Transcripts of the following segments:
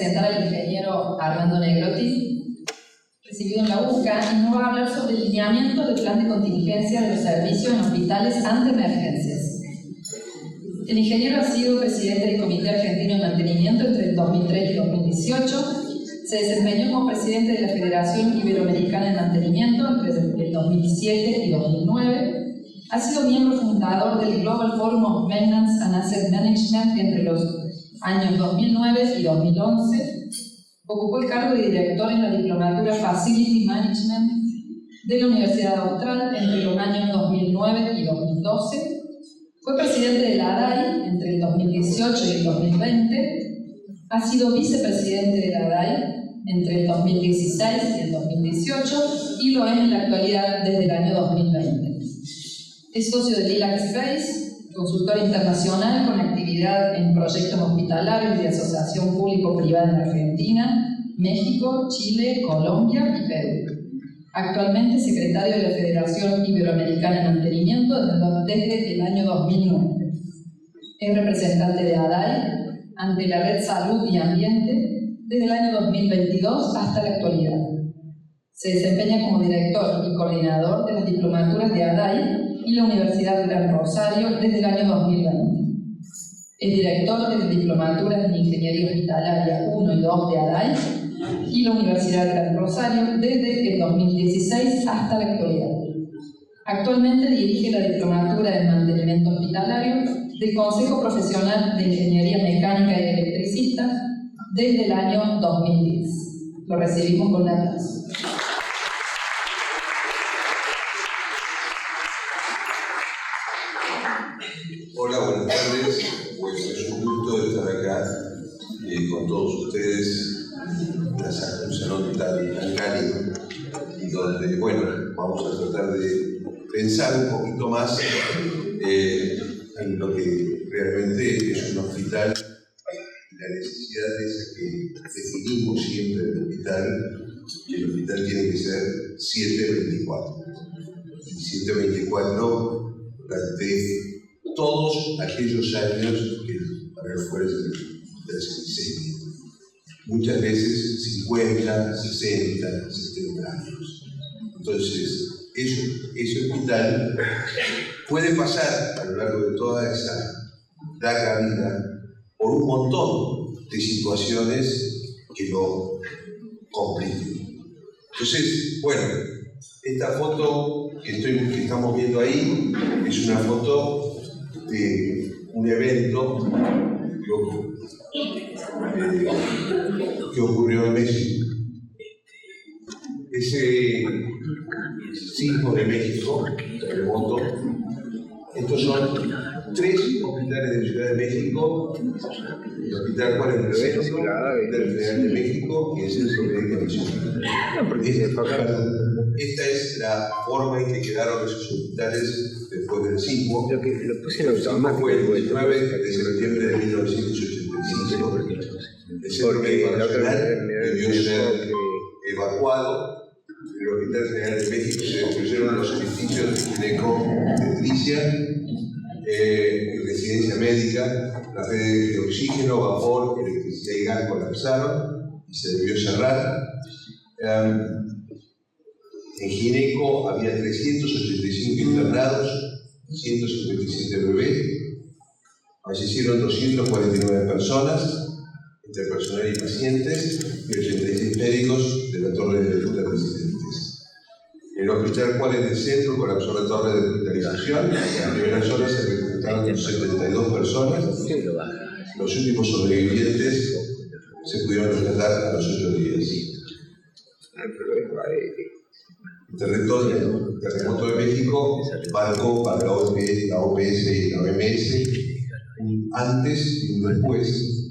presentar al ingeniero Armando Negrotti, recibido en la UCA, y nos va a hablar sobre el lineamiento del plan de contingencia de los servicios en hospitales ante emergencias. El ingeniero ha sido presidente del Comité Argentino de Mantenimiento entre el 2003 y 2018, se desempeñó como presidente de la Federación Iberoamericana de Mantenimiento entre el 2007 y 2009, ha sido miembro fundador del Global Forum of Maintenance and Asset Management entre los años 2009 y 2011, ocupó el cargo de director en la Diplomatura Facility Management de la Universidad Austral entre los años 2009 y 2012, fue presidente de la ADAI entre el 2018 y el 2020, ha sido vicepresidente de la ADAI entre el 2016 y el 2018 y lo es en la actualidad desde el año 2020. Es socio de Lilac Space, consultor internacional con actividad en proyectos hospitalarios de asociación público-privada en Argentina, México, Chile, Colombia y Perú. Actualmente secretario de la Federación Iberoamericana de Mantenimiento desde el año 2009. Es representante de ADAI ante la Red Salud y Ambiente desde el año 2022 hasta la actualidad. Se desempeña como director y coordinador de las diplomaturas de ADAI y la Universidad Gran Rosario desde el año 2020. Es director de las diplomaturas en Ingeniería Hospitalaria 1 y 2 de ADAI y la Universidad Gran Rosario desde el 2016 hasta la actualidad. Actualmente dirige la diplomatura en Mantenimiento Hospitalario del Consejo Profesional de Ingeniería Mecánica y Electricista desde el año 2010. Lo recibimos con un aplauso. Hola, buenas tardes. Bueno, es un gusto estar acá con todos ustedes en un salón tan cálido y donde, bueno, vamos a tratar de pensar un poquito más en lo que realmente es un hospital y la necesidad esa que definimos siempre del hospital, que el hospital tiene que ser 7/24. Y 7/24 durante todos aquellos años que para el fuerza del sexenio. Muchas veces 50, 60, 70 años. Entonces, ese hospital puede pasar a lo largo de toda esa larga vida por un montón de situaciones que lo complican. Entonces, bueno, esta foto que estamos viendo ahí es una foto de un evento que ocurrió en México. Ese sismo de México, terremoto, estos son 3 hospitales de la Ciudad de México: el Hospital Juárez del Centro, el Federal de México y el Centro Médico Nacional. Esta es la forma en que quedaron esos hospitales después del sismo. El sismo fue el 19 de septiembre de 1985. El Centro Médico Nacional debió ser evacuado. En el Hospital Federal de México se destruyeron los edificios de gineco-obstetricia, residencia médica, las redes de oxígeno, vapor, electricidad y gas colapsaron y se debió cerrar. En gineco había 385 internados, 157 bebés, fallecieron 249 personas, entre personal y pacientes, y 86 médicos de la torre de residentes. En el Hospital Juárez del Centro colapsó la torre de hospitalización. En las primeras horas se reclutaron 72 personas. Los últimos sobrevivientes se pudieron rescatar a los 8 días. El terremoto de México marcó para la OPS y la OMS un antes y un después,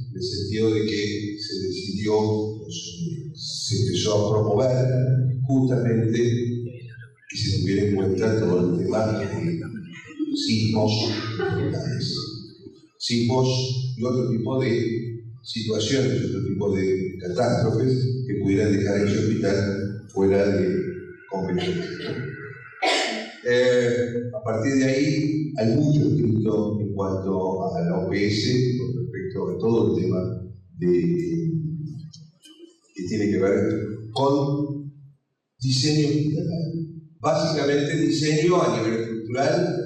en el sentido de que se decidió, se empezó a promover justamente que se tuviera en cuenta todo el tema de sismos locales, sismos y otro tipo de situaciones, otro tipo de catástrofes que pudieran dejar ese hospital fuera de competencia. A partir de ahí hay mucho escrito en cuanto a la OPS con respecto a todo el tema de tiene que ver con diseño hospitalario. Básicamente diseño a nivel estructural.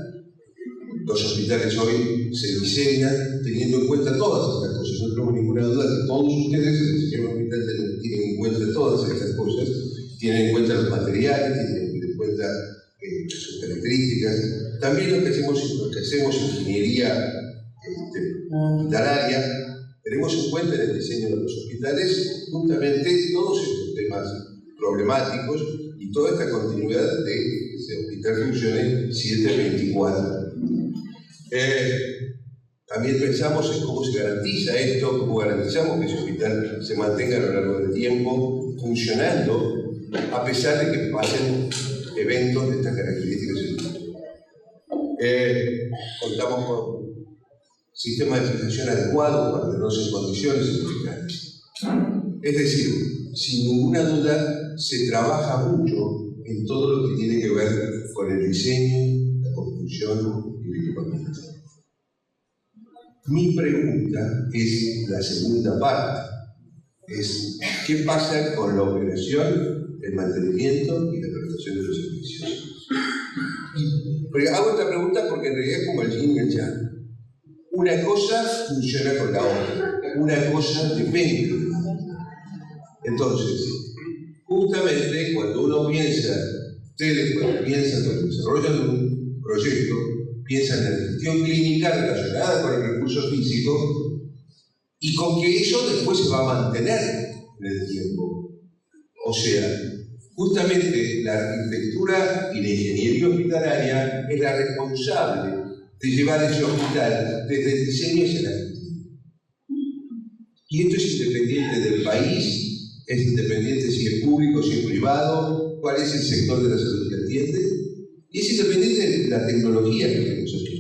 Los hospitales hoy se diseñan teniendo en cuenta todas estas cosas. No tengo ninguna duda que todos ustedes en el diseño hospital tienen en cuenta todas estas cosas, tienen en cuenta los materiales, tienen en cuenta sus características. También lo que hacemos ingeniería hospitalaria, tenemos en cuenta en el diseño de los hospitales justamente todos estos temas problemáticos y toda esta continuidad de que ese hospital funcione 7/24. También pensamos en cómo se garantiza esto, cómo garantizamos que ese hospital se mantenga a lo largo del tiempo funcionando, a pesar de que pasen eventos de estas características. Contamos con sistema de financiación adecuado para tenerlos en condiciones hospitales. Es decir, sin ninguna duda se trabaja mucho en todo lo que tiene que ver con el diseño, la construcción y el equipamiento. Mi pregunta es la segunda parte, es ¿qué pasa con la operación, el mantenimiento y la prestación de los servicios? Pero hago esta pregunta porque en realidad es como el yin y el yang. Una cosa funciona con la otra, una cosa depende de la otra. Entonces, justamente cuando uno piensa, ustedes cuando piensan con el desarrollo de un proyecto, piensan en la gestión clínica relacionada con el recurso físico y con que eso después se va a mantener en el tiempo. O sea, justamente la arquitectura y la ingeniería hospitalaria es la responsable de llevar ese hospital desde el diseño hacia la gestión. Y esto es independiente del país, es independiente si es público, si es privado, cuál es el sector de la salud que atiende, y es independiente de la tecnología que tenemos aquí.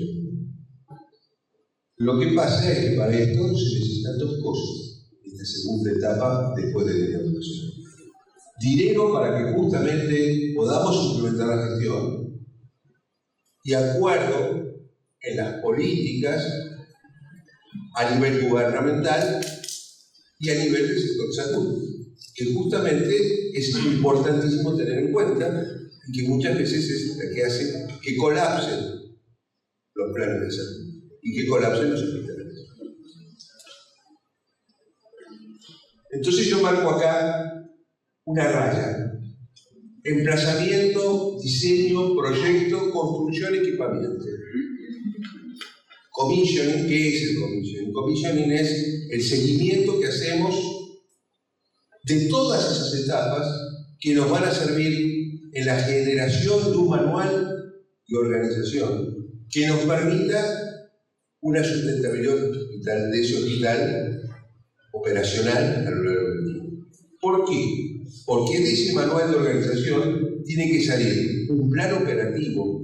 Lo que pasa es que para esto se necesitan dos cosas, esta segunda etapa después de la inauguración. Dinero para que justamente podamos implementar la gestión y acuerdo en las políticas a nivel gubernamental y a nivel del sector salud, que justamente es importantísimo tener en cuenta y que muchas veces es la que hace que colapsen los planes de salud y que colapsen los hospitales. Entonces yo marco acá una raya: emplazamiento, diseño, proyecto, construcción, equipamiento. Commissioning, ¿qué es el commissioning? Commissioning es el seguimiento que hacemos de todas esas etapas que nos van a servir en la generación de un manual de organización que nos permita una sustentabilidad de ese hospital operacional a lo largo del tiempo. ¿Por qué? Porque de ese manual de organización tiene que salir un plan operativo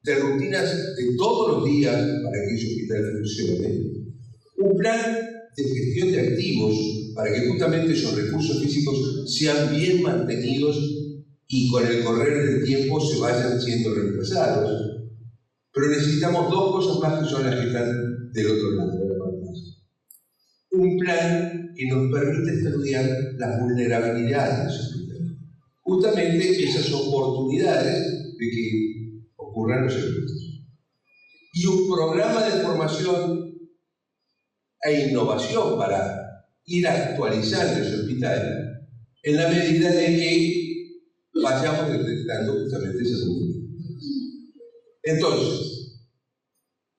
de rutinas de todos los días para que ese hospital funcione, un plan de gestión de activos para que justamente esos recursos físicos sean bien mantenidos y con el correr del tiempo se vayan siendo reemplazados. Pero necesitamos dos cosas más que son las que están del otro lado de la pantalla. Un plan que nos permita estudiar las vulnerabilidades de ese hospital. Justamente esas oportunidades de que ocurran los eventos. Y un programa de formación e innovación para ir actualizando ese hospital en la medida de que vayamos detectando justamente esas vulnerabilidades. Entonces,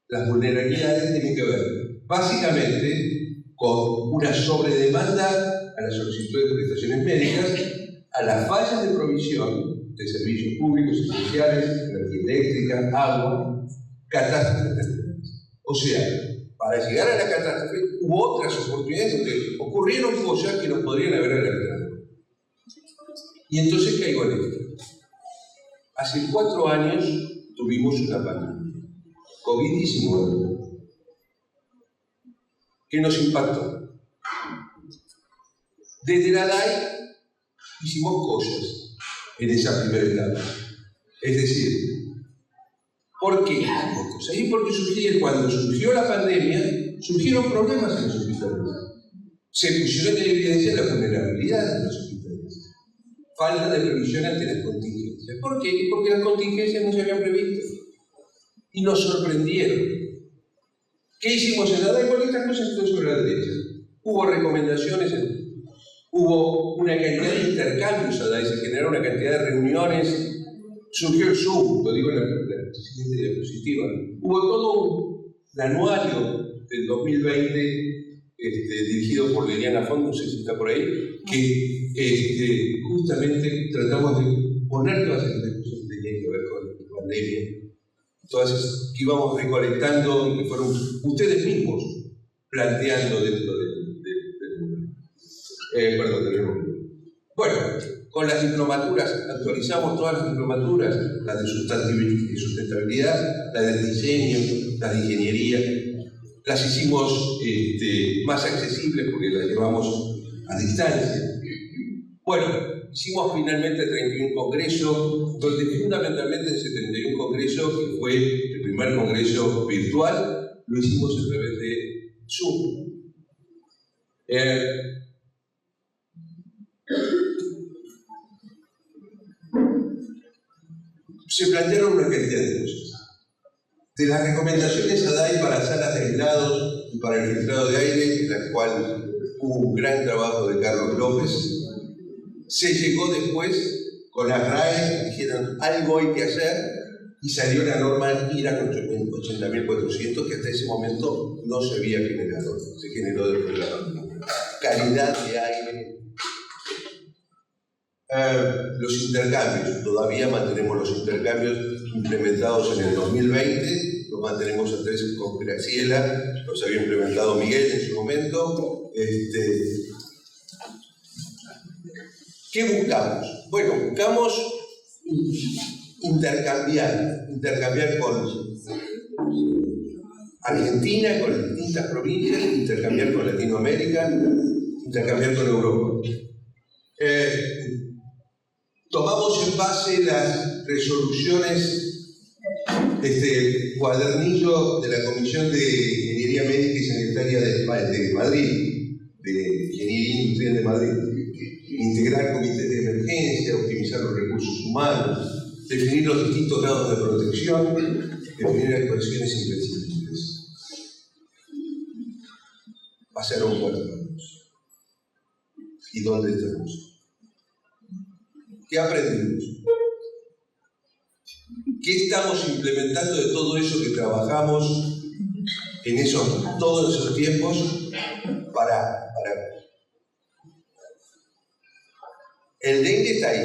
las vulnerabilidades tienen que ver básicamente con una sobredemanda a las solicitudes de prestaciones médicas, a las fallas de provisión de servicios públicos esenciales, energía eléctrica, agua, catástrofes naturales. O sea, para llegar a la catástrofe hubo otras oportunidades porque ocurrieron cosas que nos podrían haber alertado. Y entonces caigo en esto. Hace 4 años tuvimos una pandemia, COVID-19, que nos impactó. Desde la DAI hicimos cosas en esa primera etapa. Es decir, ¿por qué hicimos cosas? Y porque cuando surgió la pandemia, surgieron problemas en los hospitales. se pusieron en evidencia la vulnerabilidad de los hospitales. Falta de previsión ante las contingencias. ¿Por qué? Porque las contingencias no se habían previsto. Y nos sorprendieron. ¿Qué hicimos en la DAI? Bueno, estas cosas están sobre la derecha. Hubo recomendaciones, hubo una cantidad de intercambios a DAI, se generaron una cantidad de reuniones, surgió el Zoom, lo digo en la siguiente diapositiva. Hubo todo un anuario del 2020 dirigido por Liliana Font, no sé si está por ahí, que justamente tratamos de poner todas estas cosas que tenían que ver con la pandemia, todas esas que íbamos recolectando y que fueron ustedes mismos planteando dentro del mundo. Bueno, con las diplomaturas, actualizamos todas las diplomaturas, las de sustentabilidad, las de diseño, las de ingeniería, las hicimos más accesibles porque las llevamos a distancia. Bueno, hicimos finalmente el 31 Congreso, donde fundamentalmente ese 31 Congreso, que fue el primer congreso virtual, lo hicimos a través de Zoom. Se plantearon una cantidad de cosas. De las recomendaciones a DAI para salas de aislados y para el filtrado de aire, en la cual hubo un gran trabajo de Carlos López, se llegó después con las RAE, dijeron algo hay que hacer, y salió la norma IRAN 80.400, que hasta ese momento no se había generado, se generó después de la norma. Calidad de aire. Los intercambios, todavía mantenemos los intercambios implementados en el 2020, los mantenemos a 3 con Graciela, los había implementado Miguel en su momento. ¿Qué buscamos? Bueno, buscamos intercambiar con Argentina, con las distintas provincias, intercambiar con Latinoamérica, intercambiar con Europa. Tomamos en base las resoluciones, cuadernillo de la Comisión de Ingeniería Médica y Sanitaria de Madrid, de Ingeniería Industrial de Madrid, integrar comités de emergencia, optimizar los recursos humanos, definir los distintos grados de protección, definir actuaciones imprescindibles. Pasaron 4 años. ¿Y dónde estamos? ¿Qué aprendimos? ¿Qué estamos implementando de todo eso que trabajamos en todos esos tiempos para... El dengue está ahí.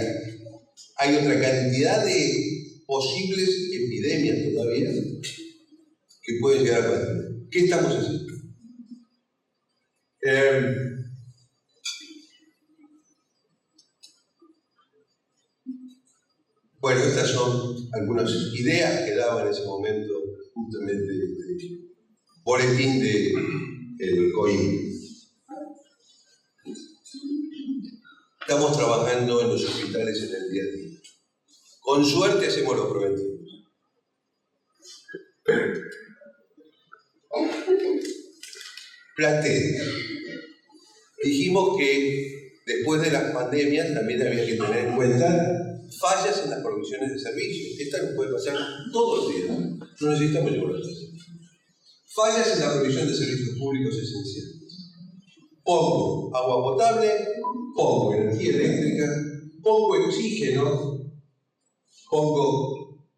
Hay otra cantidad de posibles epidemias todavía que pueden llegar a pasar. ¿Qué estamos haciendo? Bueno, estas son algunas ideas que daba en ese momento justamente el boletín del COI. Estamos trabajando en los hospitales en el día a día. Con suerte hacemos los preventivos. Plantea. Dijimos que después de las pandemias también había que tener en cuenta fallas en las provisiones de servicios. Esta nos puede pasar todos los días. No necesitamos llevarlo a casa. Fallas en la provisión de servicios públicos esenciales. Poco agua potable, poco energía eléctrica, poco oxígeno, poco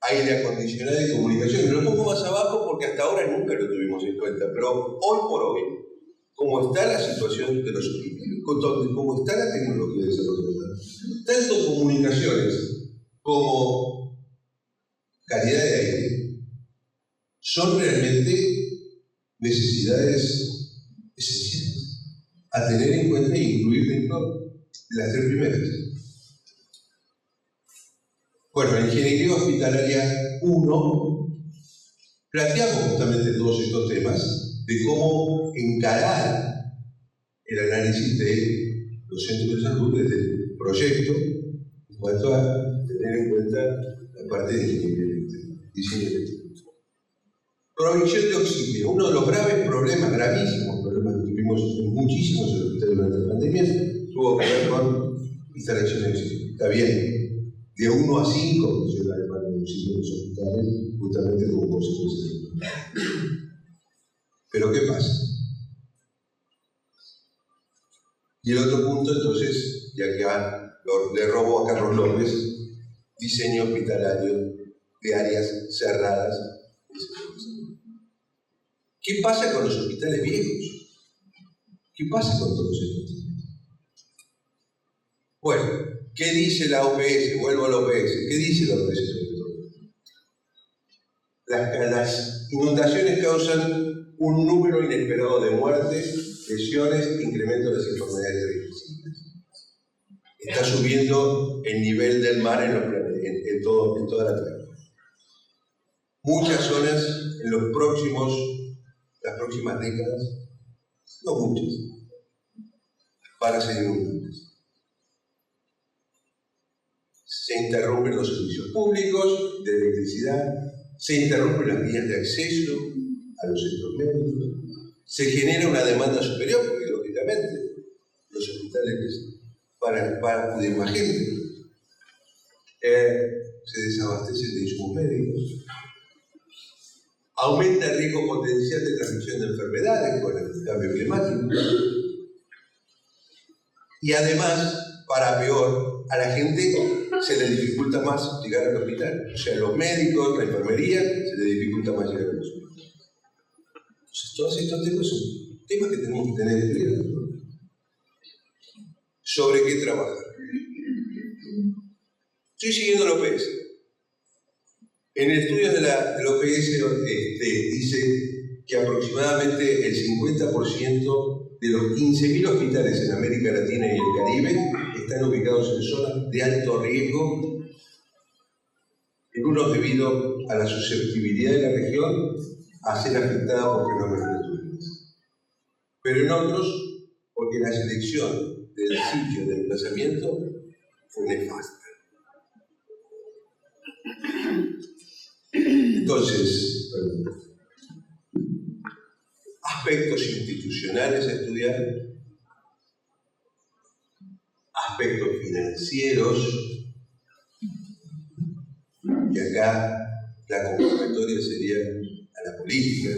aire acondicionado y comunicación. Pero un poco más abajo porque hasta ahora nunca lo tuvimos en cuenta. Pero hoy por hoy, como está la situación de los hospitales, como está la tecnología desarrollada, tanto comunicaciones como calidad de aire son realmente necesidades esenciales a tener en cuenta e incluir dentro de las 3 primeras. Bueno, en Ingeniería Hospitalaria 1 planteamos justamente todos estos temas de cómo encarar el análisis de los centros de salud desde el proyecto en cuanto a tener en cuenta la parte de ingeniería eléctrica. Provisión de oxígeno, uno de los gravísimos problemas que tuvimos muchísimos en el hospital durante la pandemia, tuvo que ver con instalaciones de oxígeno. Está bien, de 1 a 5 llegó la demanda de oxígeno en los hospitales, justamente como consecuencia. Pero ¿qué pasa? Y el otro punto, entonces, y acá le robo a Carlos López, diseño hospitalario de áreas cerradas. ¿Qué pasa con los hospitales viejos? ¿Qué pasa con todos estos? Bueno, ¿qué dice la OPS? Vuelvo a la OPS. ¿Qué dice la OPS sobre todo? Las inundaciones causan un número inesperado de muertes, lesiones e incremento de las enfermedades transmisibles. Está subiendo el nivel del mar en toda la Tierra. Muchas zonas en las próximas décadas, no muchas, van a ser inundables. Se interrumpen los servicios públicos de electricidad, se interrumpen las vías de acceso a los centros médicos, se genera una demanda superior, porque lógicamente los hospitales para acudir más gente, se desabastecen de insumos médicos, aumenta el riesgo potencial de transmisión de enfermedades con el cambio climático, y además, para peor, a la gente se le dificulta más llegar al hospital. O sea, a los médicos, la enfermería, se le dificulta más llegar al hospital. Entonces, todos estos temas son temas que tenemos que tener en cuidado, ¿no? ¿Sobre qué trabajar? Estoy siguiendo la OPS. En estudios de la OPS dice que aproximadamente el 50% de los 15.000 hospitales en América Latina y el Caribe están ubicados en zonas de alto riesgo, en unos debido a la susceptibilidad de la región a ser afectada por fenómenos naturales, pero en otros porque la selección del sitio de emplazamiento fue nefasta. Entonces, aspectos institucionales a estudiar, aspectos financieros, y acá la convocatoria sería a la política,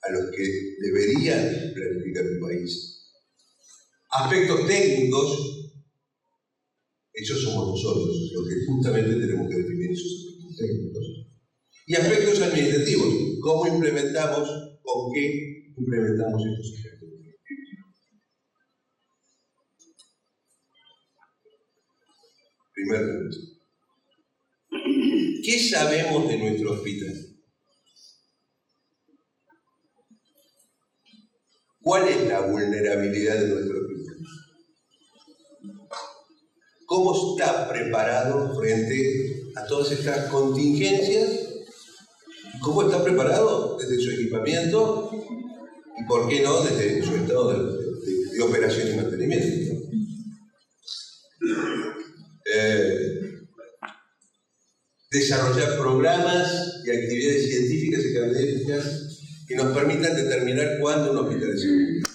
a los que deberían planificar un país. Aspectos técnicos, esos somos nosotros, los que justamente tenemos que definir esos aspectos técnicos. Y aspectos administrativos, cómo implementamos, con qué implementamos estos aspectos. Primer punto. ¿Qué sabemos de nuestro hospital? ¿Cuál es la vulnerabilidad de nuestro hospital? ¿Cómo está preparado frente a todas estas contingencias? ¿Cómo está preparado desde su equipamiento y, por qué no, desde su estado de operación y mantenimiento? Desarrollar programas y actividades científicas y académicas que nos permitan determinar cuándo un hospital es seguro.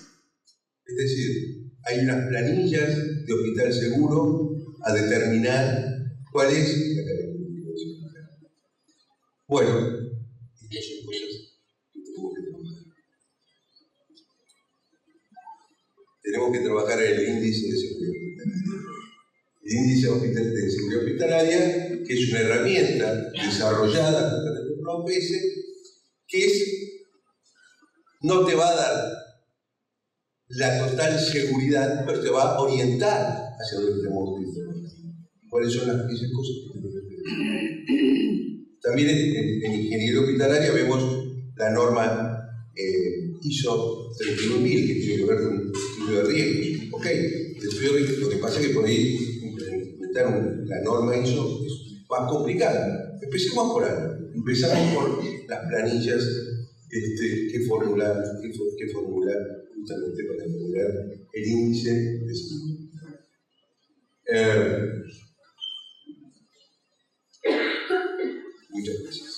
Es decir, hay unas planillas de hospital seguro a determinar cuál es la característica de su hospital. Bueno, estas son cosas que tenemos que trabajar. Tenemos que trabajar en el índice de seguridad hospitalaria. El índice de seguridad hospitalaria, que es una herramienta desarrollada por la OPS, que no te va a dar la total seguridad, pero te va a orientar hacia donde tenemos que ir. ¿Cuáles son esas cosas que tenemos que ver? También en ingeniería hospitalaria vemos la norma ISO 31000, que tiene que ver con el estudio de riesgos. Ok, el estudio de riesgos, lo que pasa es que por ahí implementar la norma ISO es más complicada. Empecemos por algo. Empezamos por las planillas que formular justamente para determinar el índice de seguridad. Muchas gracias.